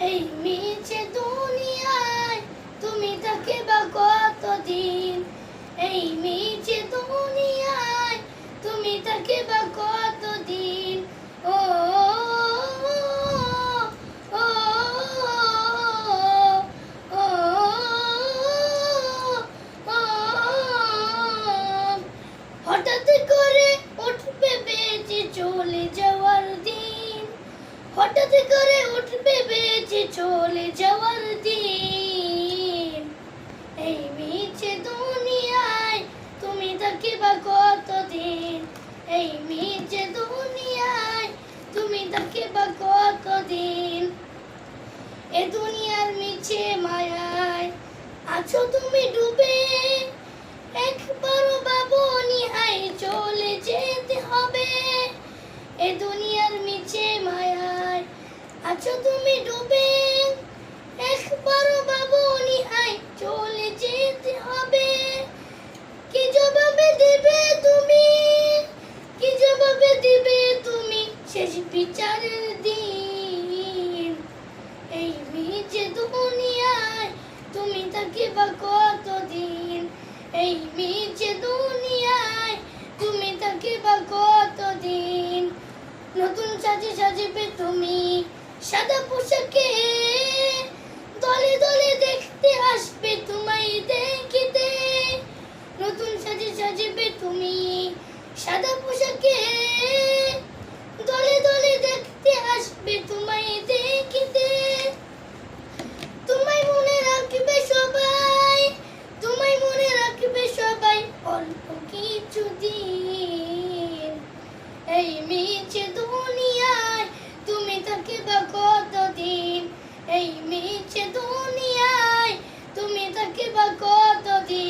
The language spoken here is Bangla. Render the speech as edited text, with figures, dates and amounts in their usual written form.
এই মিছে দুনিয়ায় তুমি থাকিবা কতদিন, এই মিছে দুনিয়ায় তুমি থাকিবা কতদিন। ও ও ও ও হঠাৎ করে উঠবে বেজে চলে যাওয়ার দিন, হঠাৎ করে উঠবে বেজে চলে যাওয়ার দিন। এই মিছে দুনিয়ায় তুমি থাকিবা কতদিন, এই মিছে দুনিয়ায় তুমি থাকিবা কতদিন। এ দুনিয়ার মিছে মায়ায় আছো তুমি ডুবে, একবারও ভাবোনি হাই চলে যেতে হবে। এ দুনিয়ার মিছে মায়ায় আছো তুমি ডুবে, একবারও ভাবোনি হাই চলে যেতে হবে। কি জবাবে দিবে তুমি, কি জবাবে দিবে তুমি শেষ বিচারের দিন। এই মিছে দুনিয়ায় তুমি থাকিবা কতদিন, এই মিছে দুনিয়ায় তুমি থাকিবা কতদিন। নতুন সাজে সাজবে তুমি সাদা পোশাকে, দলে দলে দেখতে আসবে তোমায় দেখিতে। নতুন সাজে সাজবে তুমি সাদা পোশাকে, দলে দলে দেখতে আসবে তোমায় দেখিতে। তোমায় মনে রাখবে সবাই, তোমায় মনে রাখবে সবাই অল্প কিছু দিন। এই মিছে দুনিয়ায় তুমি থাকিবা কতদিন, এই মিছে দুনিয়ায় তুমি থাকিবা কতদিন।